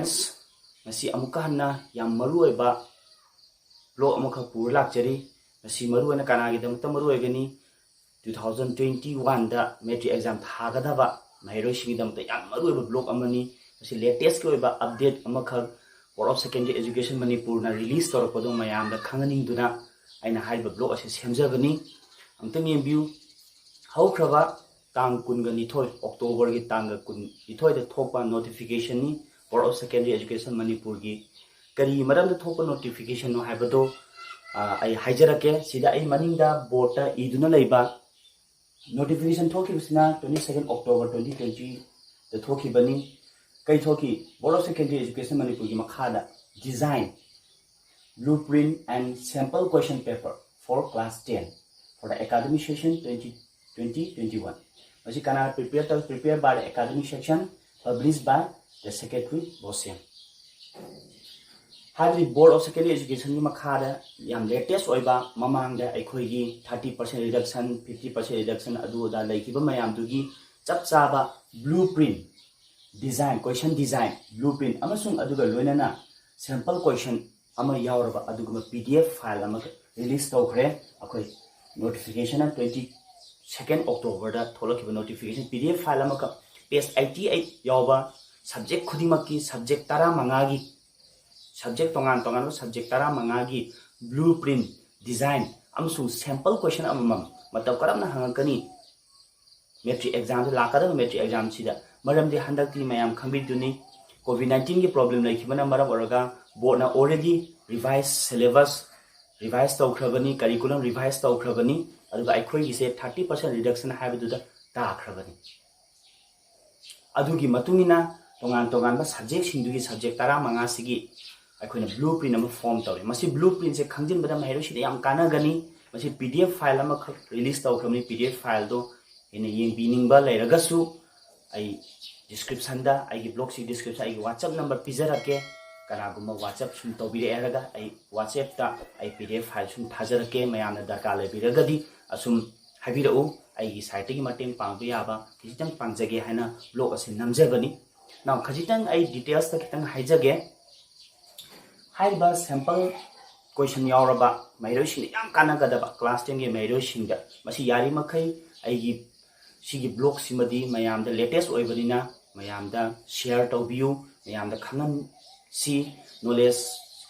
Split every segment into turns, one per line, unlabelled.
friends, nasi amuka hanna yang maru eba blog amuka pur lakjari nasi maru na kanagi dam tamaru egani 2021 da metric exam thagadaba mairo shigidam ta yang maru eba blog amani nasi latest ko eba update amuka Board of Secondary Education Manipur na release torapado mayam da khanganing duna aina haiba blog ase semjabani amtang yembiu haukraba tang kunga nithoi October gi tanga kun nithoi da thokpa notification ni Board of Secondary Education Manipur gi kari maram da thokpa notification no haibado ai haijarake sida ai maninda board ta iduna leiba notification thokibsina 22nd October 2020 da thokibani kai thoki Board of Secondary Education Manipur gi makhada design blueprint and sample question paper for class 10 for the academic session 2020-21. Masi kana prepared by the academic section, published by the Secretary Bosem. Hadri Board of Secondary Education ni makhada yang latest oiba mamang da aikoi gi 30% reduction 50% reduction adu da laikiba mayam dugi chap chaba blueprint design question design blueprint amasung aduga loinana sample question ama yauraba aduga PDF file ama release tawkhre akoi notification on 22nd October da tholakiba notification PDF file ama ka page 88 yawba subject khudimaki subject tara mangagi subject tongan subject tara mangagi blueprint design amsung sample question amam mataw karamna hangakani metric exam lakada metric exam sida maram di handakti mayam khambiduni COVID-19 ki problem laikibana maram oraga board na already revised syllabus revise tawkhrabani curriculum revise tawkhrabani aduga aikoi gi se 30% reduction haibaduda taakhrabani adugi matungina tongan ba subject singdugi subject tara manga sigi aikoina blueprint ama form tawre masi blueprint se khangjin bada mahiro sida yam kana gani masi PDF file ama release tawkhrabani PDF file do ene yeng bining ba lairagasu ai description da ai blog si description ai WhatsApp number pizarake kanaguma WhatsApp sum tobire eraga ai WhatsApp ta ai PDF file sum thajarake mayamna darkar lebiragadi asum habirau ai site gi mateng pangbe yaba kisitang pangjage haina blog ase namjabani now khajitang ai details ta kitang haijage haiba sample question yauraba mairoshin yam kanagadaba class 10 ge mairoshin da masi yari makai ai gi sigi blog simadi mayamda latest oibanina mayamda share tawbiu mayamda khangan si knowledge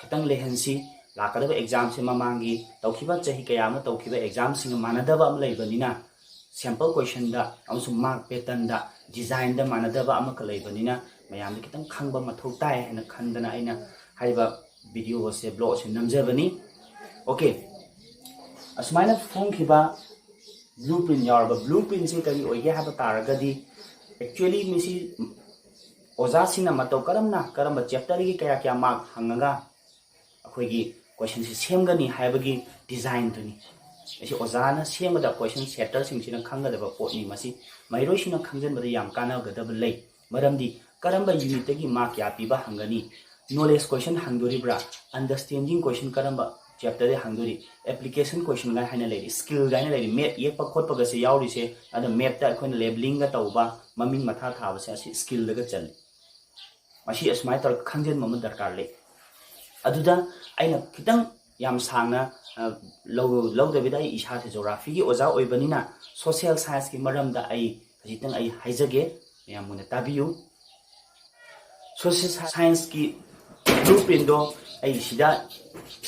katang lehensi lakadaba exam se mamangi tawkiba chahi kayama tawkiba exam sing manadaba am leibanina sample question da amsu mark pattern da design da manadaba am ka leibanina mayamda kitang khangba mathau tai na khandana aina haiba video wase blog se namjabani okay asmaina phone khiba blueprint yarba blueprint se kari oige haba taragadi actually misi oza sina matau karamba chapter gi kaya mark hangaga akhoi gi question si semgani haibagi design tuni esi oza na semada question setter sing sina khangada ba potni masi mairo sina khangjan bada yam kana gadab lei maramdi karamba unit gi mark ya piba hangani knowledge question hangdori bra understanding question karamba chapter de hangdori application question ga haina lei skill ga haina lei map ye pa khot pa ga se yauri se ada map ta khon labeling ga tawba maming matha thawa se asi skill daga chal mashi asmai tar khangjen mama darkar le aduda aina kitang yam sangna low da bidai isha se geography gi oja oibanina social science ki maram da ai khajitang ai haijage yamuna tabiu social science ki blueprint do ai sida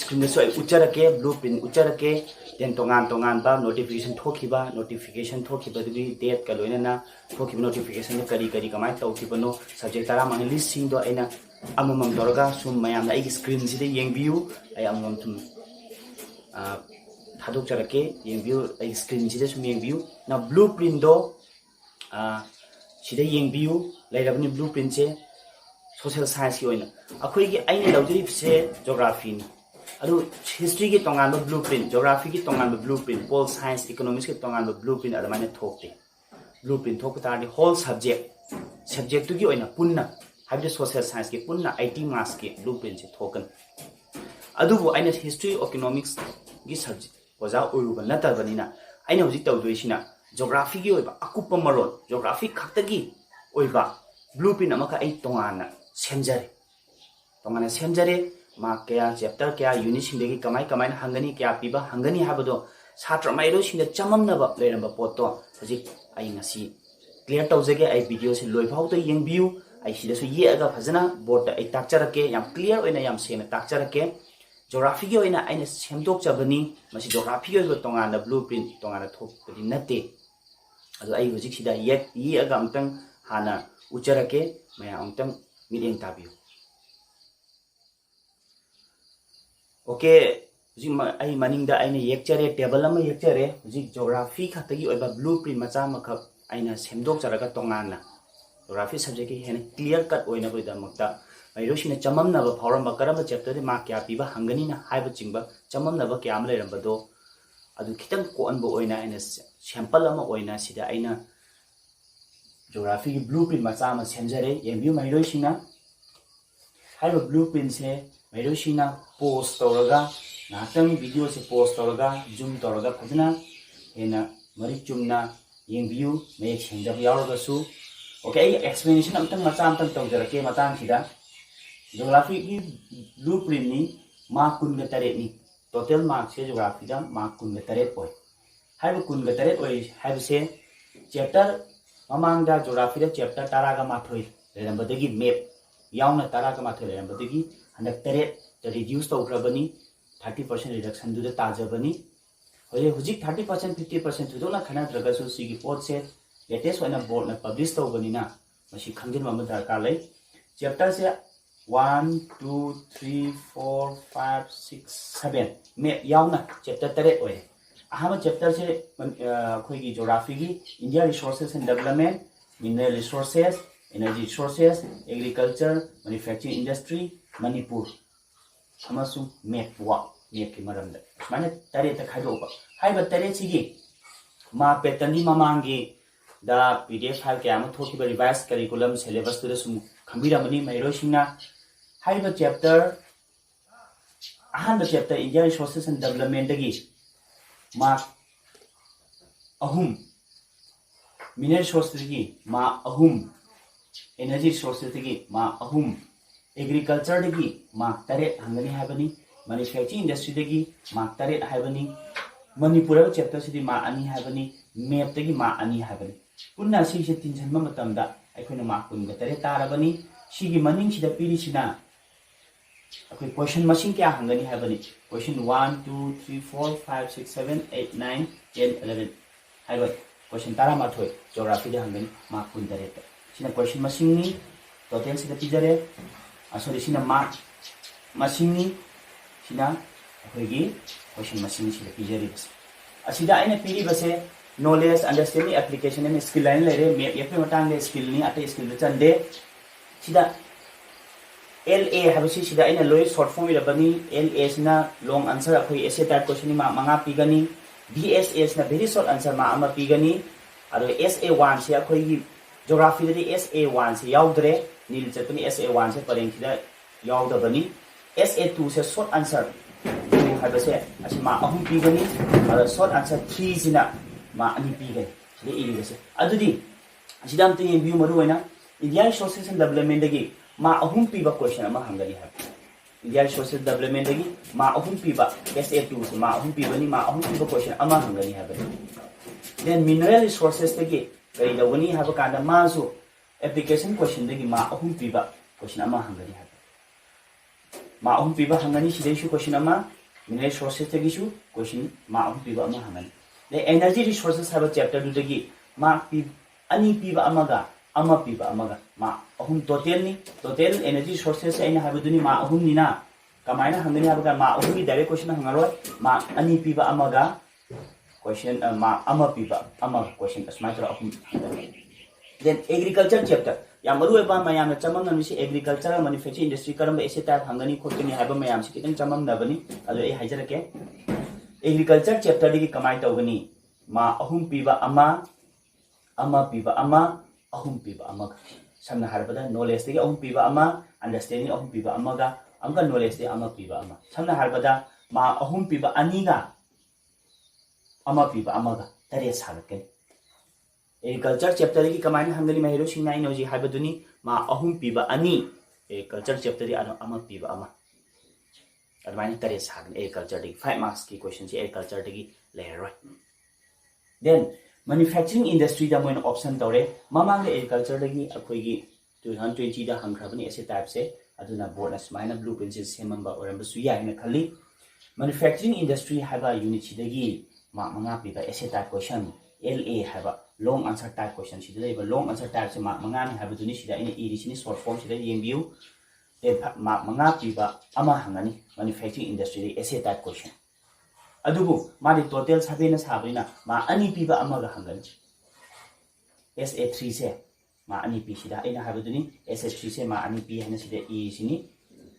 screen so ai ucharake blueprint ucharake den tongan ba notification thokiba dugi date ka loina na thokiba notification kari kamai tawkibano subject tara mang list sing do aina amamam dorga sum mayam na ai screen sida yengbiu ai amam tum thadok charake yengbiu ai screen sida sum yengbiu na blueprint do sida yengbiu lairabni blueprint se social science ki oina akhoi gi aina lawjiri se geography ni adu history ki tongan ba blueprint geography ki tongan ba blueprint pol science economics ki tongan ba blueprint adamane thokte blueprint thokta di whole subject tu gi oina punna habde social science ki punna 80 marks ki blueprint se thokan adu bu aina history economics gi subject oja oruba natabanina aina hojik tawdoisina geography gi oiba akupa maron geography khakta gi oiba blueprint amaka ai tongana semjare तोंगाना सेमजरे मा क्या chapter क्या unit Sindgi कमाई कमाई हंगनी क्या पीबा हंगनी हाबदो छात्र माइरो सिंद चममनब लेरंबा पोतो हजि आई ngasi clear तौजगे आई video से लोइफाउ तो यंगबियु आई सिदसु येगा फजना बोर्ड आई ताकचरके याम क्लियर ओइना याम सेना ताकचरके जोग्राफी की ओइना आइना सेमदोकचबनी मसी जोग्राफी ओइबो तोंगाना ब्लूप्रिंट तोंगाना थोकपदि नते अदो आई हुजिक सिदा येगा अमतंग हाना उचरके मया अमतंग मिडेंग ताबियु ओके हुजिक आई मनिंगदा आइना येकचरे टेबल अमा येकचरे हुजिक जोग्राफी खतगी ओइबा ब्लूप्रिंट मचा मखक आइना सेमदोकचरगा तोंगाना जोग्राफी सब्जेक्ट की हेन क्लियर कट ओइना बइदमक्ता मैरोसिना चममनबा फावरंबा करम चैप्टर मा क्या पीबा हंगनीना हाइबा चिंबा चममनबा क्या अम लेरंबदो अदु खितंग कोअनबो ओइना आइना सैंपल अमा ओइना सिदा आइना जोग्राफी की ब्लूप्रिंट मचा अमा सेमजरे येंबियु मैरोसिना हाइबा ब्लूप्रिंट से मैरोसिना पोस्ट तौरगा नातंग वीडियो से पोस्ट तौरगा जूम तौरगा फजना हेना मरि चुमना येंबियु मे सेंजब यावरगसु ओके एक्सप्लेनेशन अमतंग मचा अमतंग तौजरके मतांग सिदा जोग्राफी की ब्लूप्रिंट नि मार्क कुनगा तरेट नि टोटल मार्क से जोग्राफी दा मार्क कुनगा तरेट ओय हाइबो कुनगा तरेट ओय हाइबो से चैप्टर ममांगदा जोग्राफी दा चैप्टर तारागा माथोय लेरंबदगी मैप यावना तारागा माथोय लेरंबदगी हंदक तरेट द रिड्यूस तौग्रबनी 30% रिडक्शन दुदा ताजबनी होय हुजिक 30% 50% दुदोना खनाद्रगसु सिगी पोट से लेटेस्ट वाला बोर्ड ना पब्लिश तौबनीना मसी खंगिन मम दरकार लै चैप्टर से 1 2 3 4 5 6 7 में यावना चैप्टर तरे ओए अहम चैप्टर से अखोगी जोग्राफी की India resources and development mineral resources energy resources agriculture manufacturing industry Manipur अमसु मैप मैप की मरमदा माने तरे त खाइदोबा हाइबा तरे सिगी मा पेटर्न ममांगी दा पीडीएफ फाइल क्या थोकी रिवाइज करिकुलम सिलेबस तुद सुम खंबिरमनी मैरोसिंगना हाइबा चैप्टर अहम chapter India resources and development दगी मार्क अहुम मिनरल रिसोर्सेस दगी मा अहुम एनर्जी रिसोर्सेस दगी मा अहुम एग्रीकल्चर दगी मा तरे हंगनी हाइबनी मैन्युफैक्चरिंग इंडस्ट्री दगी मा तरे हाइबनी मणिपुर चैप्टर सिदी मा अनि हाइबनी मैप दगी मा अनि हाइबनी पुन्ना सिसे तिनजन्म मतमदा अखोइना मा कुनगा तरे तारबनी सिगी मनिंग सिदा पिरिसिना अखोइ क्वेश्चन मसिंग क्या हंगनी हाइबनी क्वेश्चन 1 2 3 4 5 6 7 8 9 10 11 हाइब क्वेश्चन तारा माथोय ज्योग्राफी दा हंगनी मा कुन तरे सिना क्वेश्चन मसिंग नि टोटल सिदा पिजरे असोरी सिना मा मसिंग नि सिना अखोइगी क्वेश्चन मसिंग सिदा पिजरे असिदा आइना पिरि बसे knowledge understanding application and skill line lere me yape matang le skill ni ate skill chande sida la habisi sida ina loi short form ila bani la sina long answer akhoi essay type question ma manga pigani bss na very short answer ma ama pigani ado sa1 se akhoi gi geography de sa1 se yaudre nil chapani sa1 se pareng sida yauda bani sa2 se short answer habase asima ahum pigani ado short answer 3 sina मा अनि पीगे सिदे इरिगसे अदुदी सिदाम ते view Maru होइना India resources and development दगी मा अहुम पीबा question अमा हंगनी है India resources development दगी मा अहुम पीबा SA2 से मा अहुम पीबनी मा अहुम पीबा क्वेश्चन अमा हंगनी है देन मिनरल रिसोर्सेस दगी कई दवनी है कांदा मासु एप्लीकेशन क्वेश्चन दगी मा अहुम पीबा क्वेश्चन अमा हंगनी है मा अहुम पीबा हंगनी सिदेशु क्वेश्चन अमा मिनरल रिसोर्सेस दगी सु क्वेश्चन मा अहुम पीबा अमा हंगनी the energy resources have a chapter to the ma ani piba amaga ama piba amaga ma ahum total ni total energy sources aina have duni ma ahum ni na kamaina hangani have ma ahum ni direct question hangaro ma ani piba amaga question ma ama piba ama question asmaitra ahum then agriculture chapter yamaru eba mayam chamam na misi agriculture manufacturing industry karam ese type hangani khotni have mayam si kitang chamam na bani ado e haijarake agriculture chapter की कमाई तौगनी मा अहुम पीबा अमा पीबा अमा अहुम पीबा अमा समना हारबदा knowledge दे अहुम पीबा अमा अंडरस्टैंडिंग अहुम पीबा अमागा अमका नॉलेज दे अमा पीबा अमा समना हारबदा मा अहुम पीबा अनीगा अमा पीबा अमागा तरे सालके एग्रीकल्चर चैप्टर की कमाई हंगली महिरो सिंना इनोजी हारबदुनी मा अहुम पीबा अनी agriculture chapter di ama piba ama admine tare sagan agriculture di 5 marks ki question si agriculture di leroi then manufacturing industry da moin option tore mamang le agriculture di akoi gi 2020 da hangrabani ase type se aduna board as minor blueprint se semamba oramba su ya ina khali manufacturing industry haba unit sidagi ma manga piba ase type question LA haba long answer type question sida leba long answer type se ma manga ni haba duni sida ina sini short form sida yembiu ma manga piba ama hangani manufacturing industry ase type question adubu ma di total sabena sabina ma ani piba ama ga hangani SA3 se ma ani pi sida ina haba duni SA3 se ma ani pi hana sida sini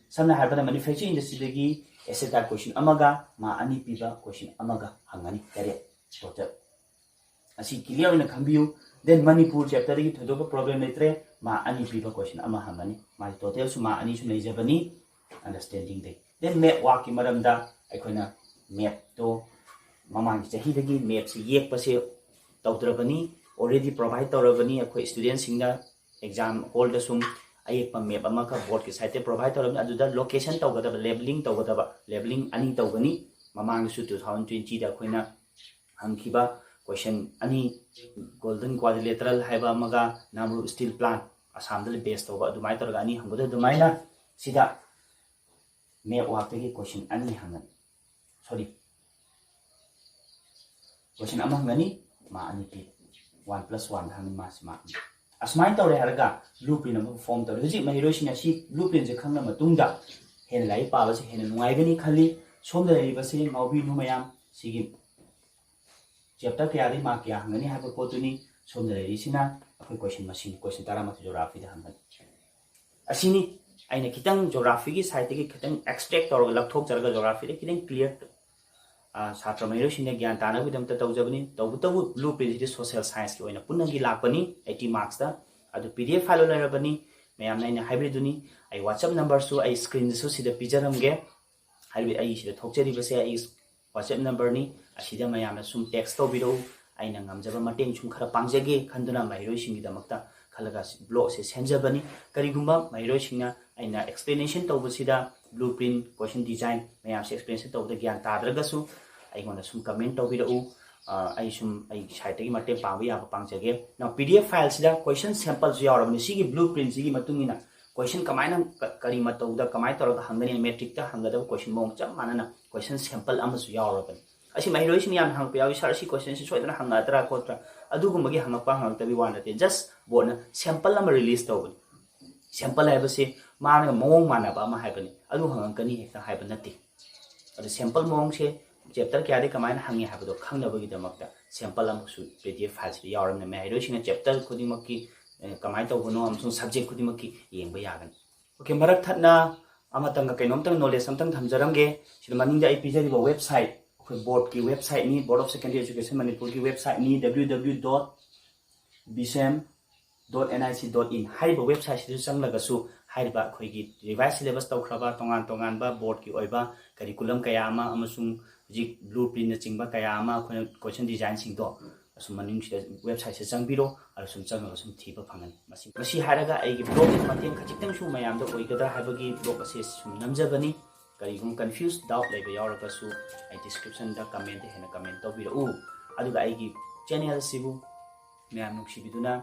samna haba manufacturing industry dagi ase type question amaga ma ani piba question amaga hangani kare total asi clear ina khambiu then Manipur chapter gi thodo problem letre ma ani piba question ama hangani ma total su ma ani su nei jabani understanding de then map wa ki maramda aikoina map to mamang chahi dagi map si yek pase tawdrabani already provide tawrabani akoi student singna exam hall da sum ayek pa map ama ka board ki site provide tawrabani aduda location tawgada labeling tawgada labeling ani tawgani mamang su 2020 da koina hangkiba question ani golden quadrilateral haiba maga namru steel plant assam dal base tawba adumai targa ani hangboda dumaina sida map wa pe question ani hangan sorry question ama hangani ma ani pi 1 + 1 hangin ma sima asmai tawre harga blueprint ama form tawre huji mahiro sina si blueprint je khangna matungda hen lai pa ba se hen nuai gani khali somda ri ba se ngaubi nu mayam sigi chapter kya ri ma kya hangani ha ko tuni somda ri sina akoi question machine question tara ma geography da hangan asini aina kitang geography gi site gi kitang extract tawra lakthok jarga geography de kitang clear satra mahiro sina gyan tana bidam ta tawjabani tawbu blueprint di social science ki oina punangi lakpani 80 marks da adu pdf file la rabani mayam naina hybrid duni ai whatsapp number su ai screen su sida pijaram ge hybrid ai sida thokjari base ai whatsapp number ni asida mayam na sum text to biro aina ngamjaba mateng sum khara pangjage khanduna mahiro singi damakta khalaga blog se senjabani karigumba mahiro singna aina explanation tawbusida blueprint question design mayam se explanation tawda gyan tadragasu ai gona sum comment tawbirau ai sum ai site gi mate pawi ya pangjage now pdf file sida question sample su yaram sigi blueprint sigi matungina question kamaina kari matawda kamai tawra hangani metric ta hangada question mong cham manana question sample amasu yaram asi mahiro sing yan hang piawi sar si question si soidana hanga tra kotra adugumagi hanga pa hang tabi wana te just bona sample ama release tawbani sample haibase mana mong mana ba ma haibani adu hang kani hekta haibana ti adu sample mong se chapter kya de kamaina hangi habdo khangnabagi damakta sample am su pdf file si yaram na mahiro sing chapter khudimaki kamai tawbono amsung subject khudimaki yengba yagan okay marak thatna amatanga kainom tang knowledge samtang thamjaramge sida maningda ai pijari ba website board की website ni board of secondary education manipur की website ni www.bsem.nic.in हाइबा website से चंग लगासु हाइबा खोइगी revise syllabus तौखराबा तोंगान तोंगान बा board की ओइबा curriculum कया अमा अमसुंग जी blueprint चिंगबा कया अमा खोइ क्वेश्चन डिजाइन सिंगदो असुम मनिंग से website से चंगबिरो असुम चंग असुम थीबा फंगन मसी हाइरागा आइगी blog मतें खजितंग सु मयाम दो ओइगदा हाइबागी blog असे सुम नमजबनी करिगुम confused doubt लेबे यावरगसु आई description दा comment Hena comment तौबिरो अदुगा आइगी channel सिबु मयाम नुक्सिबिदुना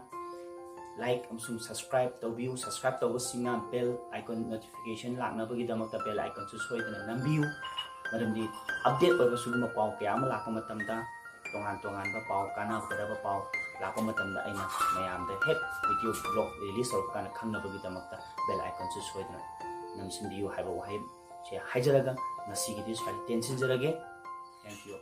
like amsung subscribe taubiu subscribe tauba singa bell icon notification laknabagi damakta bell icon su soidana nambiu madamdi update oiba suguma paw kaya ama lakpa matamda tongan ba paw kana ba paw lakpa matamda aina mayam da head video blog release or kana khangnabagi damakta bell icon su soidana namsindiu haiba wahai che haijaraga nasigi dis file tension jarage thank you